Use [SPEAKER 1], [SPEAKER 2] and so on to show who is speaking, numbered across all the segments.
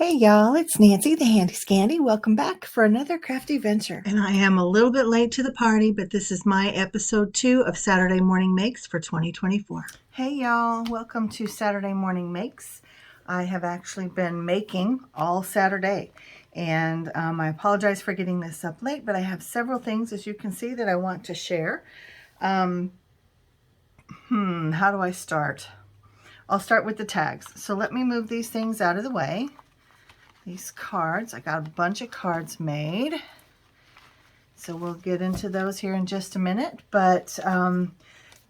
[SPEAKER 1] Hey y'all, it's Nancy the Handy Scandy. Welcome back for another crafty venture.
[SPEAKER 2] And I am a little bit late to the party, but this is my episode 2 of Saturday Morning Makes for 2024.
[SPEAKER 1] Hey y'all, welcome to Saturday Morning Makes. I have actually been making all Saturday, and I apologize for getting this up late, but I have several things, as you can see, that I want to share. How do I start? I'll start with the tags. So let me move these things out of the way. These cards, I got a bunch of cards made. So we'll get into those here in just a minute, but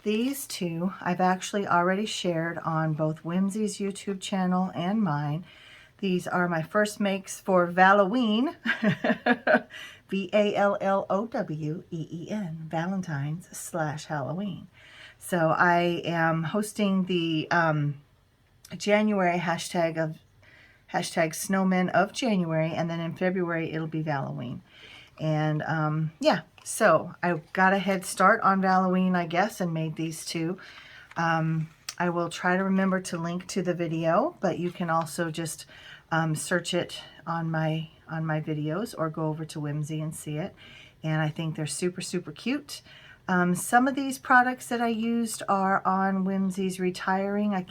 [SPEAKER 1] these two I've actually already shared on both Whimsy's YouTube channel and mine. These are my first makes for Valentine, V-A-L-L-O-W-E-E-N, Valentine's/Halloween. So I am hosting the January hashtag Snowman of January, and then in February it'll be Valentine. And yeah, so I got a head start on Valentine, I guess, and made these two. I will try to remember to link to the video, but you can also just search it on my videos or go over to Whimsy and see it. And I think they're super, super cute. Some of these products that I used are on Whimsy's Retiring. I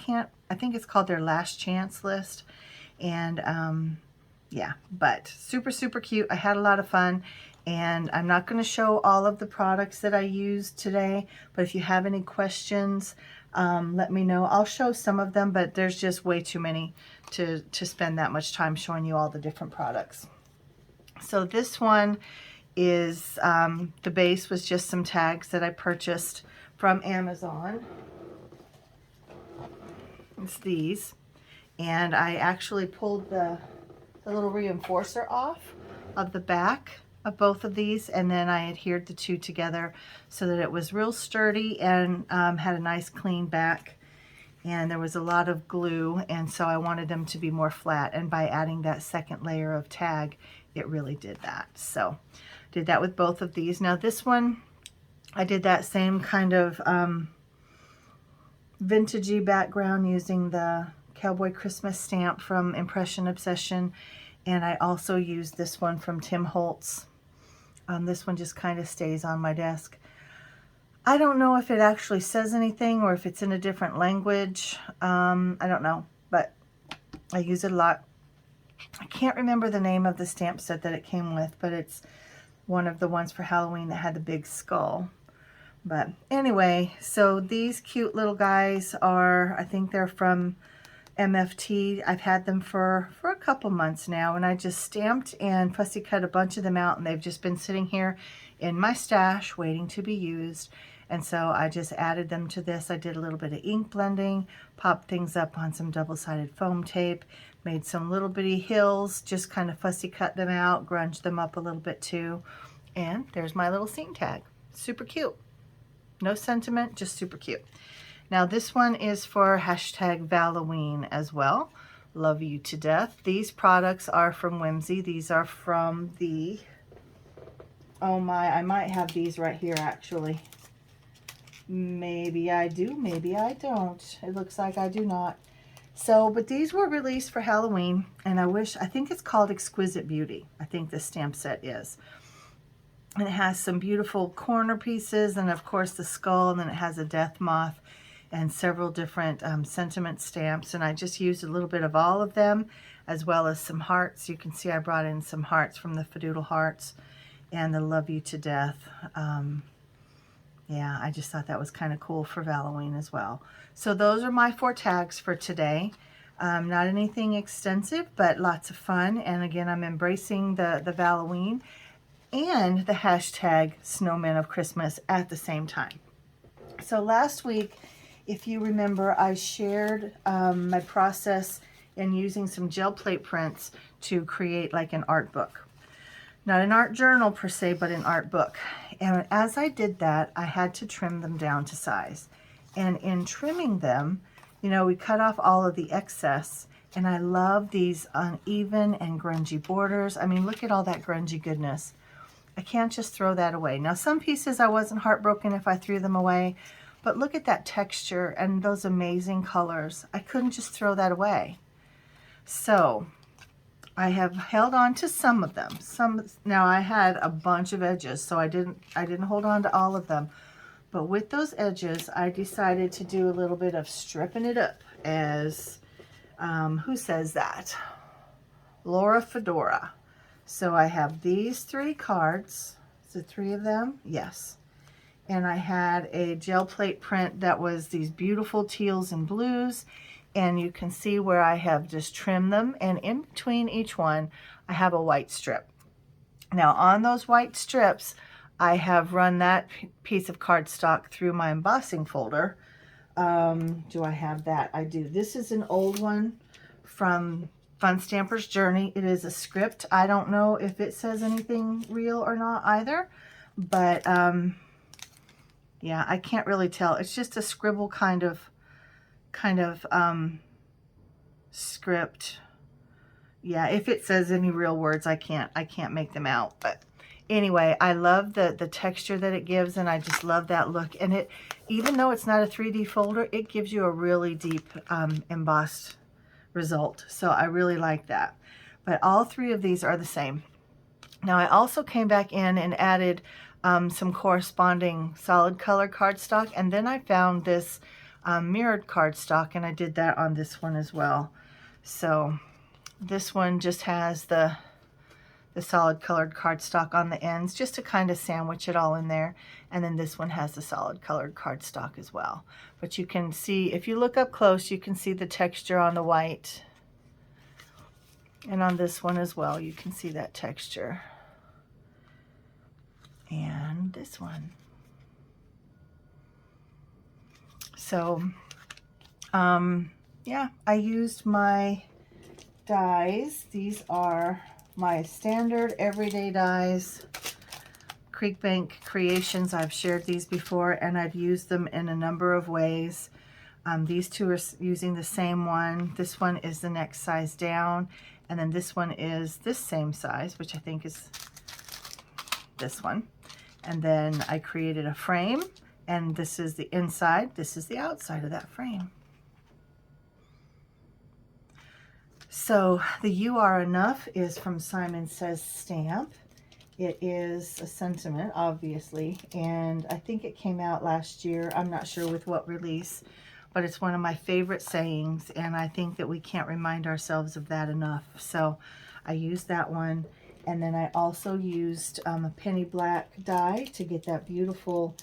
[SPEAKER 1] think it's called their Last Chance list. And yeah, but super, super cute. I had a lot of fun, and I'm not going to show all of the products that I used today, but if you have any questions, let me know. I'll show some of them, but there's just way too many to spend that much time showing you all the different products. So this one is, the base was just some tags that I purchased from Amazon. It's these, and I actually pulled the little reinforcer off of the back of both of these, and then I adhered the two together so that it was real sturdy and had a nice clean back. And there was a lot of glue, and so I wanted them to be more flat, and by adding that second layer of tag, it really did that. So did that with both of these. Now this one, I did that same kind of vintagey background using the Cowboy Christmas stamp from Impression Obsession, and I also used this one from Tim Holtz. This one just kind of stays on my desk. I don't know if it actually says anything or if it's in a different language. I don't know, but I use it a lot. I can't remember the name of the stamp set that it came with, but it's one of the ones for Halloween that had the big skull. But anyway, so these cute little guys are, I think they're from MFT. I've had them for a couple months now, and I just stamped and fussy cut a bunch of them out, and they've just been sitting here in my stash waiting to be used. And so I just added them to this. I did a little bit of ink blending, popped things up on some double-sided foam tape, made some little bitty hills, just kind of fussy cut them out, grunged them up a little bit too. And there's my little scene tag. Super cute. No sentiment, just super cute. Now this one is for hashtag Valentine as well. Love you to death. These products are from Whimsy. These are from the, oh my, I might have these right here actually. Maybe I do, maybe I don't. It looks like I do not. So, but these were released for Halloween, and I think it's called Exquisite Beauty. I think this stamp set is. And it has some beautiful corner pieces, and of course the skull, and then it has a death moth and several different sentiment stamps, and I just used a little bit of all of them, as well as some hearts. You can see I brought in some hearts from the Fadoodle Hearts and the Love You to Death. Yeah, I just thought that was kind of cool for Valentine as well. So those are my 4 tags for today. Not anything extensive, but lots of fun. And again, I'm embracing the Valentine and the hashtag Snowman of Christmas at the same time. So last week, if you remember, I shared my process in using some gel plate prints to create like an art book. Not an art journal per se, but an art book. And as I did that, I had to trim them down to size. And in trimming them, you know, we cut off all of the excess. And I love these uneven and grungy borders. I mean, look at all that grungy goodness. I can't just throw that away. Now, some pieces I wasn't heartbroken if I threw them away, but look at that texture and those amazing colors. I couldn't just throw that away. So I have held on to some of them. Now I had a bunch of edges, so I didn't hold on to all of them. But with those edges, I decided to do a little bit of stripping it up, as who says that? Laura Fedora. So I have these 3 cards. Is it 3 of them? Yes. And I had a gel plate print that was these beautiful teals and blues, and you can see where I have just trimmed them, and in between each one I have a white strip. Now on those white strips I have run that piece of cardstock through my embossing folder. Do I have that? I do. This is an old one from Fun Stamper's Journey. It is a script. I don't know if it says anything real or not either, but yeah, I can't really tell. It's just a scribble kind of script. Yeah, if it says any real words, I can't make them out. But anyway, I love the texture that it gives, and I just love that look. And it, even though it's not a 3D folder, it gives you a really deep embossed result. So I really like that. But all 3 of these are the same. Now I also came back in and added some corresponding solid color cardstock, and then I found this mirrored cardstock, and I did that on this one as well. So this one just has the solid colored cardstock on the ends, just to kind of sandwich it all in there. And then this one has the solid colored cardstock as well. But you can see, if you look up close, you can see the texture on the white. And on this one as well, you can see that texture. And this one. So, yeah, I used my dies. These are my standard everyday dies, Creek Bank Creations. I've shared these before, and I've used them in a number of ways. These 2 are using the same one. This one is the next size down, and then this one is this same size, which I think is this one. And then I created a frame, and this is the inside, this is the outside of that frame. So the You Are Enough is from Simon Says Stamp. It is a sentiment, obviously, and I think it came out last year. I'm not sure with what release, but it's one of my favorite sayings, and I think that we can't remind ourselves of that enough. So I used that one, and then I also used a penny black die to get that beautiful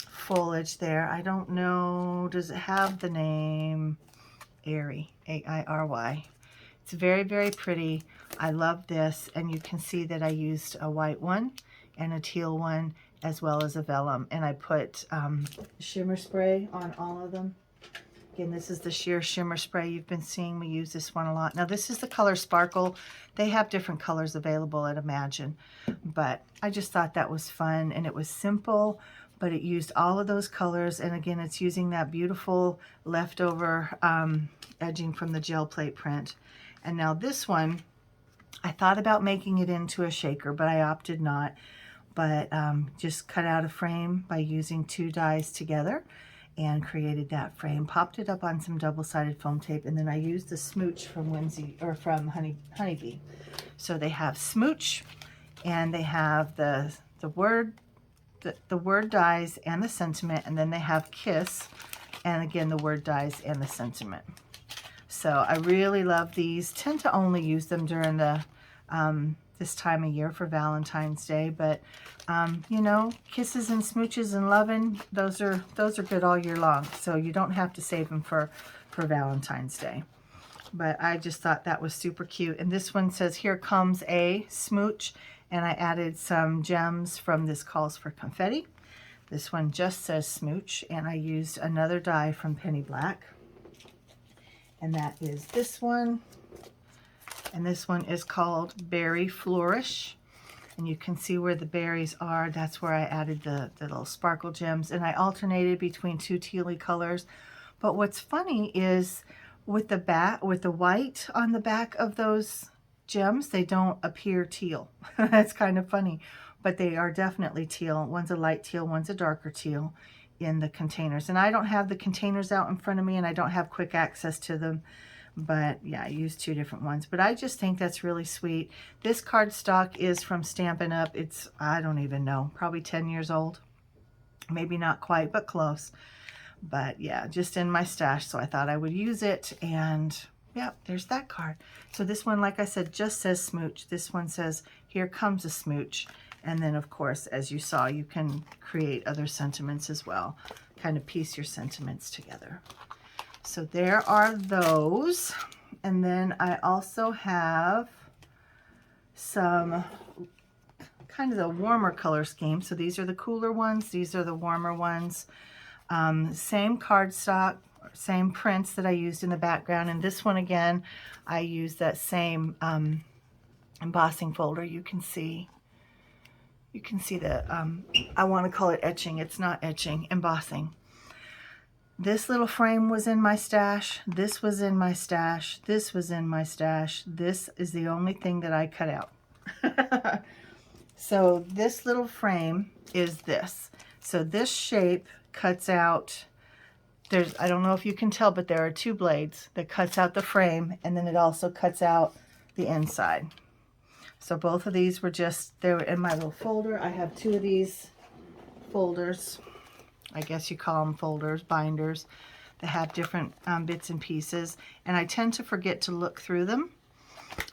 [SPEAKER 1] foliage there. I don't know, does it have the name? Airy, A-I-R-Y. It's very, very pretty. I love this, and you can see that I used a white one and a teal one, as well as a vellum, and I put shimmer spray on all of them. Again, this is the sheer shimmer spray. You've been seeing me use this one a lot. Now this is the color Sparkle. They have different colors available at Imagine, but I just thought that was fun, and it was simple, but it used all of those colors. And again, it's using that beautiful leftover edging from the gel plate print. And now this one, I thought about making it into a shaker, but I opted not. But just cut out a frame by using 2 dies together and created that frame, popped it up on some double-sided foam tape, and then I used the smooch from Honeybee. So they have smooch, and they have the word dies and the sentiment, and then they have kiss, and again the word dies and the sentiment. So I really love these. Tend to only use them during the this time of year for Valentine's Day, but you know, kisses and smooches and loving, those are good all year long. So you don't have to save them for Valentine's Day. But I just thought that was super cute. And this one says, "Here comes a smooch," and I added some gems from This Calls for Confetti. This one just says smooch, and I used another die from Penny Black, and that is this one. And this one is called Berry Flourish, and you can see where the berries are. That's where I added the little sparkle gems, and I alternated between 2 tealy colors. But what's funny is with the white on the back of those gems, they don't appear teal. That's kind of funny, but they are definitely teal. One's a light teal, one's a darker teal in the containers. And I don't have the containers out in front of me, and I don't have quick access to them, But yeah, I used 2 different ones. But I just think that's really sweet. This cardstock is from Stampin' Up. It's, I don't even know, probably 10 years old. Maybe not quite, but close. But yeah, just in my stash, so I thought I would use it. And yeah, there's that card. So this one, like I said, just says smooch. This one says, here comes a smooch. And then, of course, as you saw, you can create other sentiments as well. Kind of piece your sentiments together. So there are those. And then I also have some kind of the warmer color scheme. So these are the cooler ones. These are the warmer ones. Same cardstock, same prints that I used in the background. And this one again, I used that same embossing folder. You can see the, I want to call it etching. It's not etching, embossing. This little frame was in my stash. This was in my stash. This was in my stash. This is the only thing that I cut out. So this little frame is this. So this shape cuts out, I don't know if you can tell, but there are 2 blades that cuts out the frame, and then it also cuts out the inside. So both of these were just, they were in my little folder. I have 2 of these folders. I guess you call them folders, binders, that have different bits and pieces. And I tend to forget to look through them.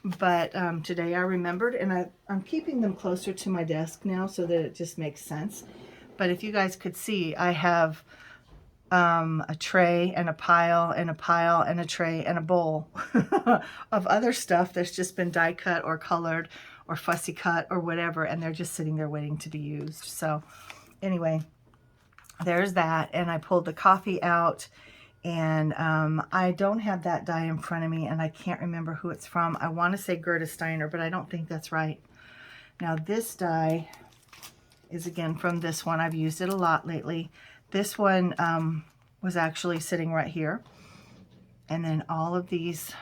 [SPEAKER 1] But today I remembered, and I'm keeping them closer to my desk now so that it just makes sense. But if you guys could see, I have a tray and a pile and a pile and a tray and a bowl of other stuff that's just been die cut or colored or fussy cut or whatever, and they're just sitting there waiting to be used. So anyway, there's that. And I pulled the coffee out, and I don't have that die in front of me, and I can't remember who it's from. I want to say Gerda Steiner, but I don't think that's right. Now this die is again from this one. I've used it a lot lately. This one was actually sitting right here. And then all of these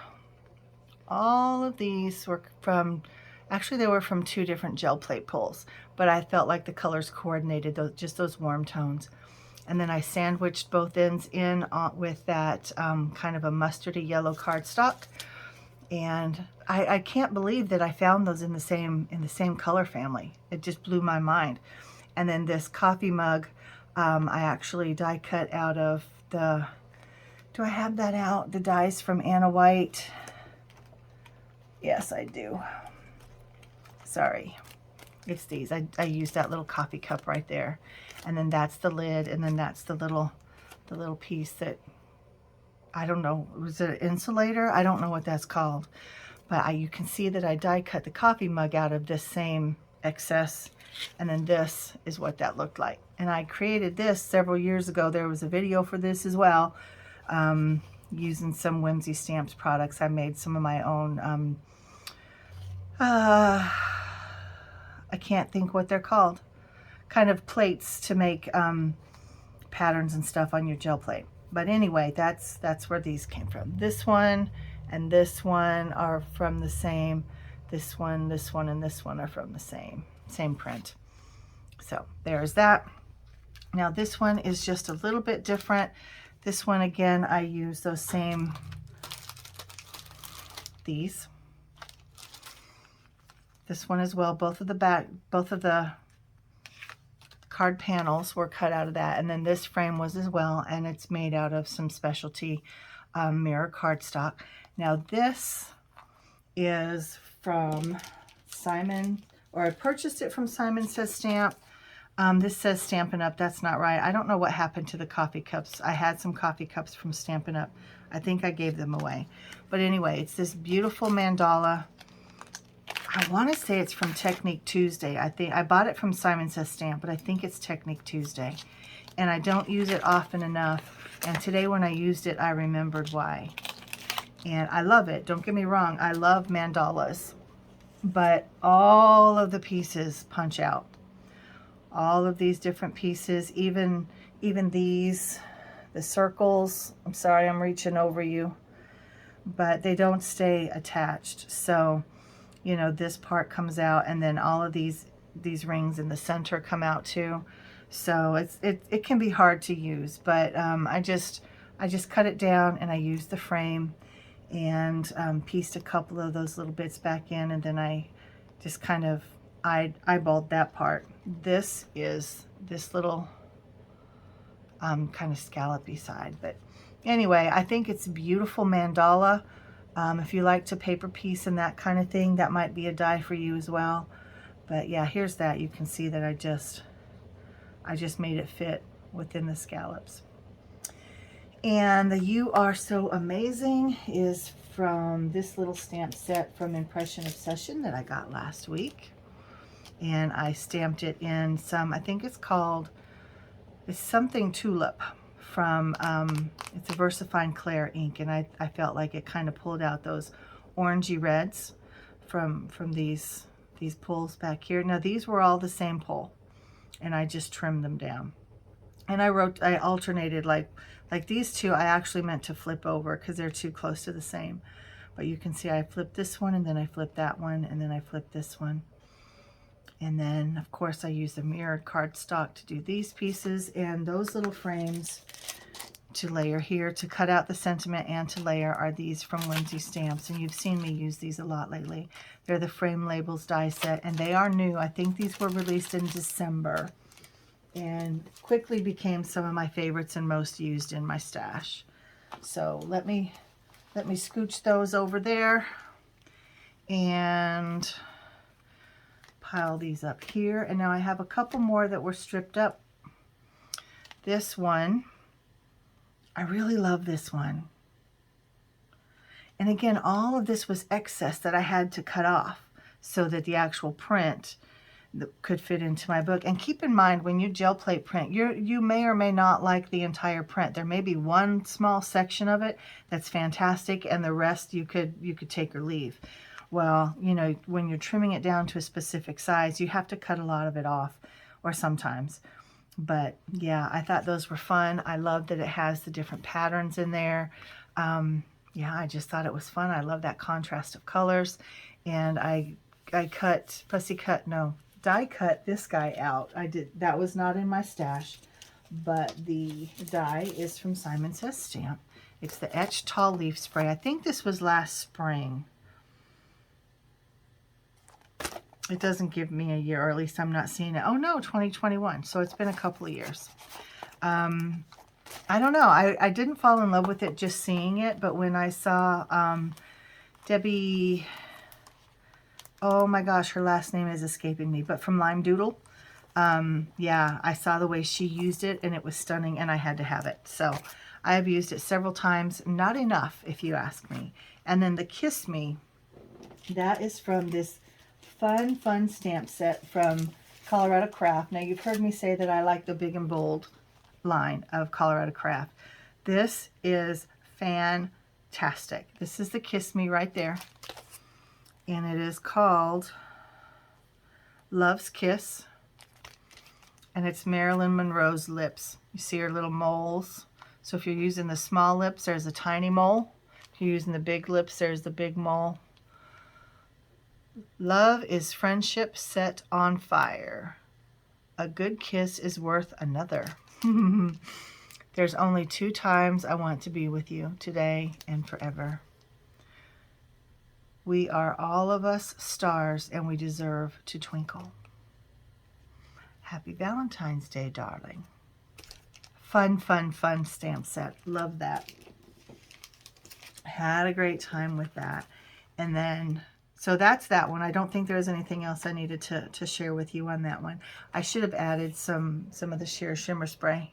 [SPEAKER 1] were from, actually they were from 2 different gel plate pulls, but I felt like the colors coordinated, just those warm tones. And then I sandwiched both ends in with that kind of a mustardy yellow cardstock. And I can't believe that I found those in the same color family. It just blew my mind. And then this coffee mug, I actually die cut out of the, do I have that out? The dies from Anna White. Yes, I do. Sorry. It's these. I used that little coffee cup right there. And then that's the lid, and then that's the little piece that, I don't know, was it an insulator? I don't know what that's called. But you can see that I die cut the coffee mug out of this same excess, and then this is what that looked like. And I created this several years ago. There was a video for this as well, using some Whimsy Stamps products. I made some of my own, I can't think what they're called, kind of plates to make patterns and stuff on your gel plate. But anyway, that's where these came from. This one and this one are from the same. This one, and this one are from the same print. So there's that. Now this one is just a little bit different. This one again, I use those same, these. This one as well, both of the card panels were cut out of that, and then this frame was as well, and it's made out of some specialty mirror cardstock. Now this is from Simon, or I purchased it from Simon Says Stamp. This says Stampin' Up. That's not right. I don't know what happened to the coffee cups. I had some coffee cups from Stampin' Up. I think I gave them away. But anyway, it's this beautiful mandala. I want to say it's from Technique Tuesday. I think I bought it from Simon Says Stamp, but I think it's Technique Tuesday. And I don't use it often enough. And today when I used it, I remembered why. And I love it. Don't get me wrong. I love mandalas. But all of the pieces punch out. All of these different pieces, even these, the circles. I'm sorry, I'm reaching over you. But they don't stay attached. So, you know, this part comes out, and then all of these rings in the center come out too. So it can be hard to use, but I just cut it down and I used the frame, and pieced a couple of those little bits back in, and then I just kind of eyeballed that part. This is this little kind of scallopy side, but anyway, I think it's a beautiful mandala. If you like to paper piece and that kind of thing, that might be a die for you as well. But yeah, here's that. You can see that I just made it fit within the scallops. And the You Are So Amazing is from this little stamp set from Impression Obsession that I got last week. And I stamped it in some, I think it's something Tulip from, it's a VersaFine Clair ink. And I felt like it kind of pulled out those orangey reds from these pulls back here. Now these were all the same pull, and I just trimmed them down. And I alternated, like these two I actually meant to flip over because they're too close to the same. But you can see I flipped this one, and then I flipped that one, and then I flipped this one. And then of course I used the mirrored cardstock to do these pieces, and those little frames to layer here to cut out the sentiment and to layer are these from Whimsy Stamps, and you've seen me use these a lot lately. They're the Frame Labels die set, and they are new. I think these were released in December, and quickly became some of my favorites and most used in my stash. So let me scooch those over there and pile these up here. And now I have a couple more that were stripped up. This one, I really love this one. And again, all of this was excess that I had to cut off so that the actual print could fit into my book. And keep in mind, when you gel plate print, you may or may not like the entire print. There may be one small section of it that's fantastic, and the rest you could take or leave. Well, you know, when you're trimming it down to a specific size, you have to cut a lot of it off, or sometimes. But yeah, I thought those were fun. I love that it has the different patterns in there. Yeah, I just thought it was fun. I love that contrast of colors. And I die cut this guy out. That was not in my stash, but the die is from Simon Says Stamp. It's the Etched Tall Leaf Spray. I think this was last spring. It doesn't give me a year, or at least I'm not seeing it. Oh no, 2021. So it's been a couple of years. I don't know. I didn't fall in love with it just seeing it, but when I saw Debbie, oh my gosh, her last name is escaping me, but from Lime Doodle, yeah, I saw the way she used it, and it was stunning, and I had to have it. So I have used it several times, not enough if you ask me. And then the Kiss Me, that is from this fun stamp set from Colorado Craft. Now you've heard me say that I like the big and bold line of Colorado Craft. This is fantastic. This is the Kiss Me right there, and it is called Love's Kiss, and it's Marilyn Monroe's lips. You see her little moles. So if you're using the small lips, there's a tiny mole. If you're using the big lips, there's the big mole. Love is friendship set on fire. A good kiss is worth another. There's only 2 times I want to be with you, today and forever. We are all of us stars, and we deserve to twinkle. Happy Valentine's Day, darling. Fun stamp set. Love that. Had a great time with that. And then, so that's that one. I don't think there's anything else I needed to share with you on that one. I should have added some of the sheer shimmer spray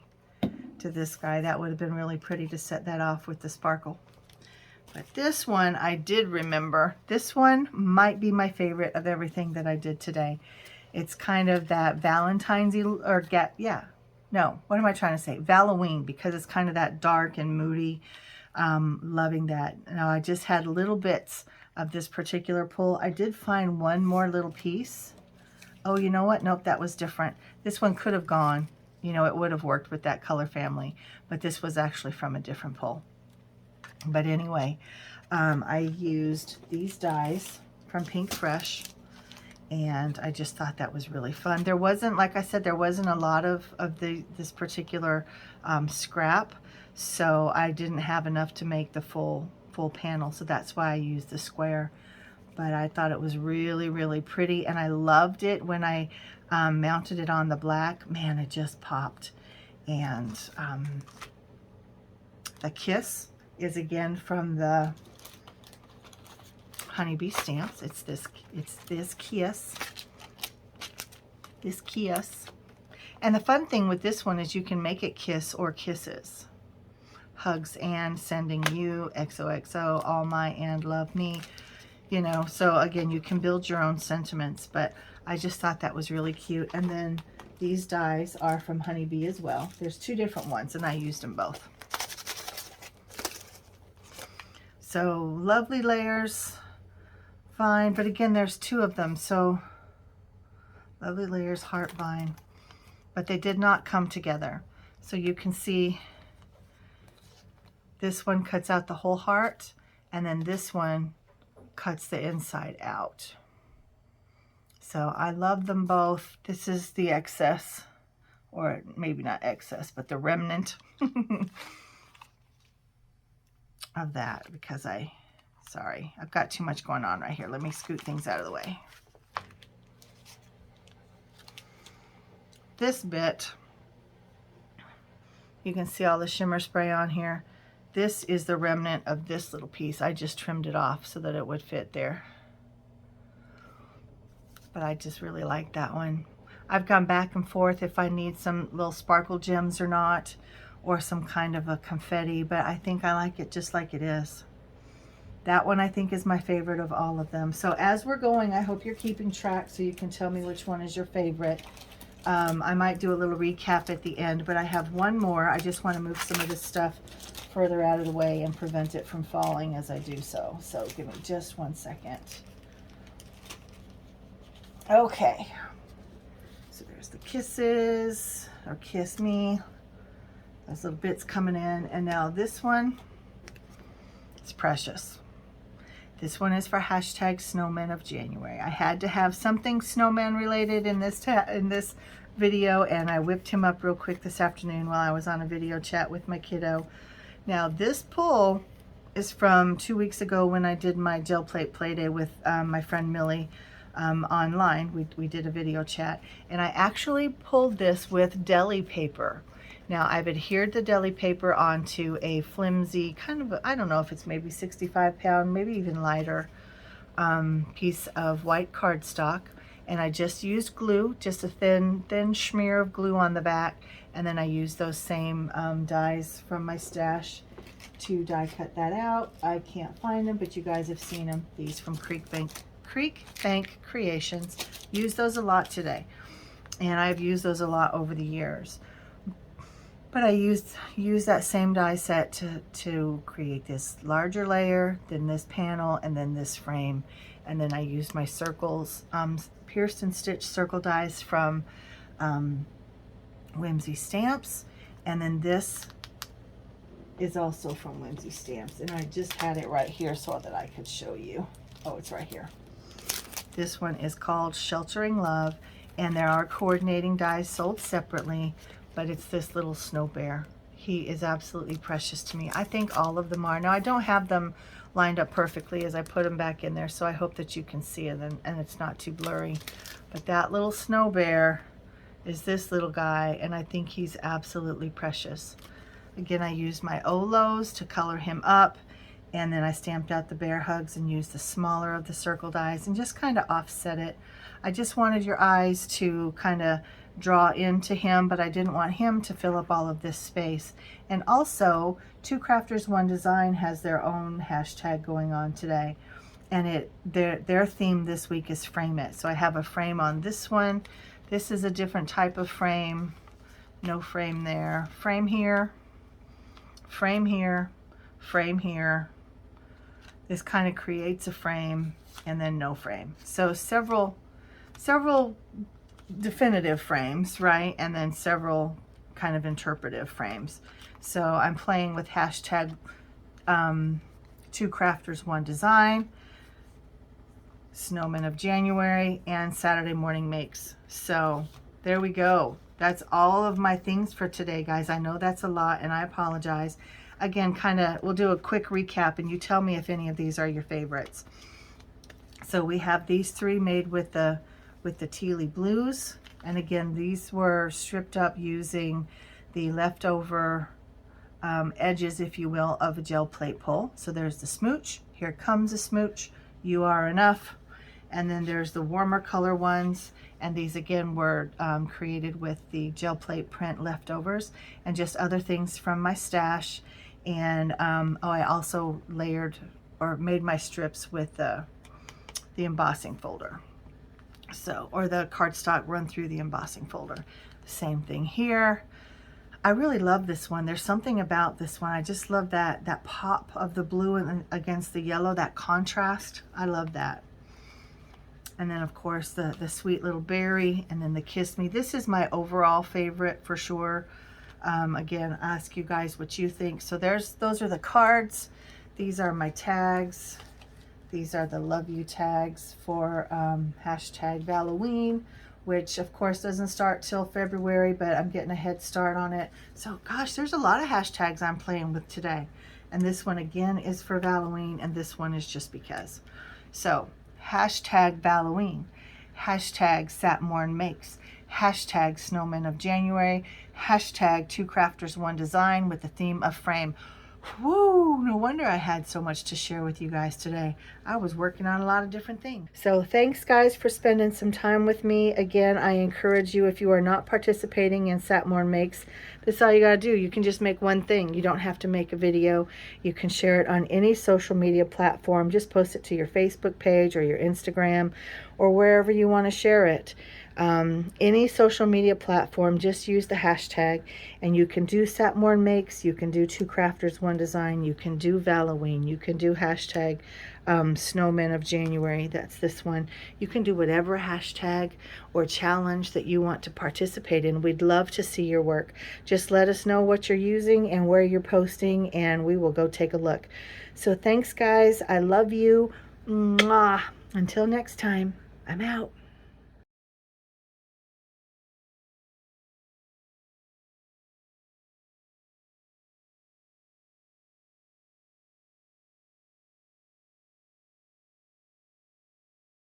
[SPEAKER 1] to this guy. That would have been really pretty to set that off with the sparkle. But this one I did remember. This one might be my favorite of everything that I did today. It's kind of that Valentine's-y, or what am I trying to say? Halloween, because it's kind of that dark and moody. Loving that. Now I just had little bits of this particular pull. I did find one more little piece. Oh, you know what? Nope, that was different. This one could have gone. You know, it would have worked with that color family, but this was actually from a different pull. But anyway, I used these dies from Pink Fresh, and I just thought that was really fun. There wasn't, like I said, there wasn't a lot of this particular scrap, so I didn't have enough to make the full full panel, so that's why I used the square. But I thought it was really, really pretty, and I loved it when I mounted it on the black. Man, it just popped. And the kiss is again from the Honeybee Stamps. It's this kiss. This kiss. And the fun thing with this one is you can make it kiss or kisses. Hugs and sending you, XOXO, all my and love me. You know, so again, you can build your own sentiments, but I just thought that was really cute. And then these dies are from Honeybee as well. There's two different ones, and I used them both. So lovely layers, fine, but again, there's two of them, so lovely layers, heart vine, but they did not come together. So you can see this one cuts out the whole heart, and then this one cuts the inside out. So I love them both. This is the excess, or maybe not excess, but the remnant of that, because sorry, I've got too much going on right here. Let me scoot things out of the way. This bit, you can see all the shimmer spray on here. This is the remnant of this little piece. I just trimmed it off so that it would fit there. But I just really like that one. I've gone back and forth if I need some little sparkle gems or not, or some kind of a confetti, but I think I like it just like it is. That one I think is my favorite of all of them. So as we're going, I hope you're keeping track so you can tell me which one is your favorite. I might do a little recap at the end, but I have one more. I just want to move some of this stuff further out of the way and prevent it from falling as I do so. So give me just 1 second. Okay. So there's the kisses, or kiss me. Those little bits coming in. And now this one, it's precious. This one is for hashtag Snowman of January. I had to have something snowman related in this video, and I whipped him up real quick this afternoon while I was on a video chat with my kiddo. Now this pull is from 2 weeks ago when I did my gel plate play day with my friend Millie online. We did a video chat, and I actually pulled this with deli paper. Now I've adhered the deli paper onto a flimsy kind of, I don't know if it's maybe 65-pound, maybe even lighter piece of white cardstock, and I just used glue, just a thin smear of glue on the back, and then I used those same dies from my stash to die cut that out. I can't find them, but you guys have seen them. These from Creek Bank Creations. Use those a lot today, and I've used those a lot over the years. But I used that same die set to create this larger layer, then this panel, and then this frame. And then I used my circles, pierced and stitched circle dies from Whimsy Stamps. And then this is also from Whimsy Stamps. And I just had it right here so that I could show you. Oh, it's right here. This one is called Sheltering Love. And there are coordinating dies sold separately, but it's this little snow bear. He is absolutely precious to me. I think all of them are. Now I don't have them lined up perfectly as I put them back in there, so I hope that you can see it and it's not too blurry. But that little snow bear is this little guy, and I think he's absolutely precious. Again, I used my Olos to color him up, and then I stamped out the bear hugs and used the smaller of the circle dies and just kind of offset it. I just wanted your eyes to kind of draw into him, but I didn't want him to fill up all of this space. And also, Two Crafters One Design has their own hashtag going on today, and their theme this week is Frame It. So I have a frame on this one. This is a different type of frame. No frame there. Frame here, frame here, frame here. This kind of creates a frame, and then no frame. So several definitive frames, right? And then several kind of interpretive frames. So I'm playing with hashtag Two Crafters One Design, Snowman of January, and Saturday Morning Makes. So there we go. That's all of my things for today, guys. I know that's a lot, and I apologize. again, we'll do a quick recap and you tell me if any of these are your favorites. So we have these 3 made with the tealy blues. And again, these were stripped up using the leftover edges, if you will, of a gel plate pull. So there's the smooch. Here comes a smooch. You are enough. And then there's the warmer color ones. And these again were created with the gel plate print leftovers and just other things from my stash. And I also layered or made my strips with the embossing folder. So, or the cardstock run through the embossing folder. Same thing here. I really love this one. There's something about this one. I just love that pop of the blue against the yellow, that contrast. I love that. And then of course the sweet little berry, and then the Kiss Me. This is my overall favorite for sure. Again, ask you guys what you think. So those are the cards. These are my tags. These are the love you tags for hashtag Halloween, which of course doesn't start till February, but I'm getting a head start on it. So gosh, there's a lot of hashtags I'm playing with today. And this one again is for Halloween, and this one is just because. So hashtag Halloween, hashtag Satmorn Makes, hashtag Snowman of January, hashtag 2 Crafters 1 Design with the theme of frame. Woo, no wonder I had so much to share with you guys today. I was working on a lot of different things. So thanks guys for spending some time with me. Again, I encourage you, if you are not participating in Satmorn Makes, that's all you gotta do. You can just make one thing. You don't have to make a video. You can share it on any social media platform. Just post it to your Facebook page or your Instagram or wherever you want to share it. Any social media platform, just use the hashtag, and you can do Satmorn Makes, you can do 2 Crafters 1 Design, you can do Halloween, you can do hashtag Snowman of January, that's this one. You can do whatever hashtag or challenge that you want to participate in. We'd love to see your work. Just let us know what you're using and where you're posting, and we will go take a look. So thanks guys, I love you. Mwah. Until next time, I'm out.